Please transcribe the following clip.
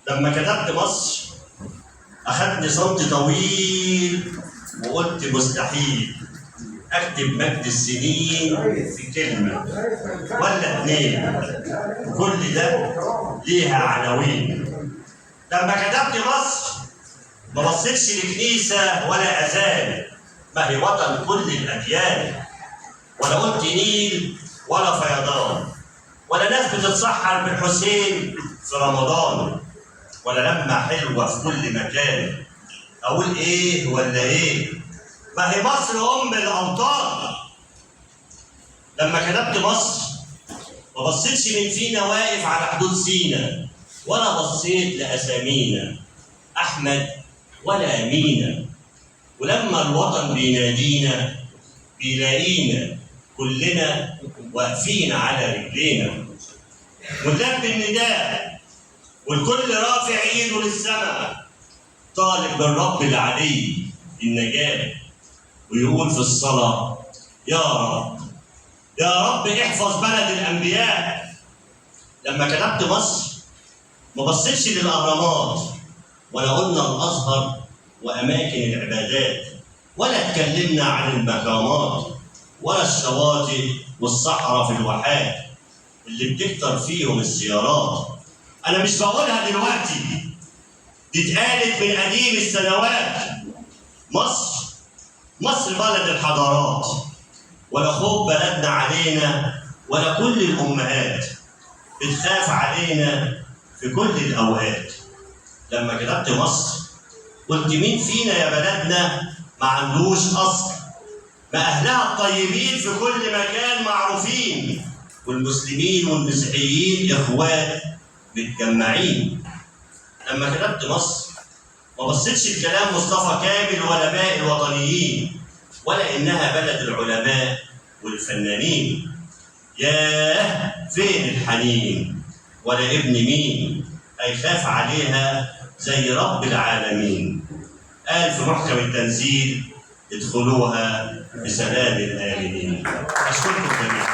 لما كتبت مصر أخدني صمت طويل وقلت مستحيل أكتب مجد السنين في كلمة ولا اتنين، كل ده ليها عناوين. لما كتبت مصر ما بصيتش لكنيسة ولا أذان، ما هي وطن كل الأديان، ولا قلت نيل ولا فيضان، ولا ناس بتتسحر بالحسين في رمضان، ولا لمة حلوة في كل مكان. أقول إيه ولا إيه؟ ما هي مصر أم الأوطان. لما كتبت مصر ما بصيتش من فينا واقف على حدود سينا، ولا بصيت لأسامينا أحمد ولا مينا. ولما الوطن بينادينا بيلاقينا كلنا واقفين على رجلينا، ونلبي النداء والكل رافع ايده للسماء طالب بالرب العلي النجاة، ويقول في الصلاة يا رب يا رب احفظ بلد الأنبياء. لما كتبت مصر ما بصيتش للأهرامات، ولا قلنا الأزهر وأماكن العبادات، ولا اتكلمنا عن المكامات، ولا الشواطئ والصحراء في الواحات اللي بتكتر فيهم الزيارات. أنا مش بقولها دلوقتي، دي اتقالت من قديم السنوات. مصر بلد الحضارات، ولا خوف بلدنا علينا، ولا كل الأمهات بتخاف علينا في كل الأوقات. لما كتبت مصر قلت مين فينا يا بلدنا ما عندوش أصل، ما أهلها الطيبين في كل مكان معروفين، والمسلمين والمسيحيين إخوات متجمعين. لما كتبت مصر ما بصيتش لكلام مصطفى كامل ولا باقي الوطنيين، ولا إنها بلد العلماء والفنانين. ياه فين الحنين، ولا ابن مين هيخاف عليها زي رب العالمين. قال في محكم التنزيل ادخلوها بسلام آمنين. أشكركم جميعا.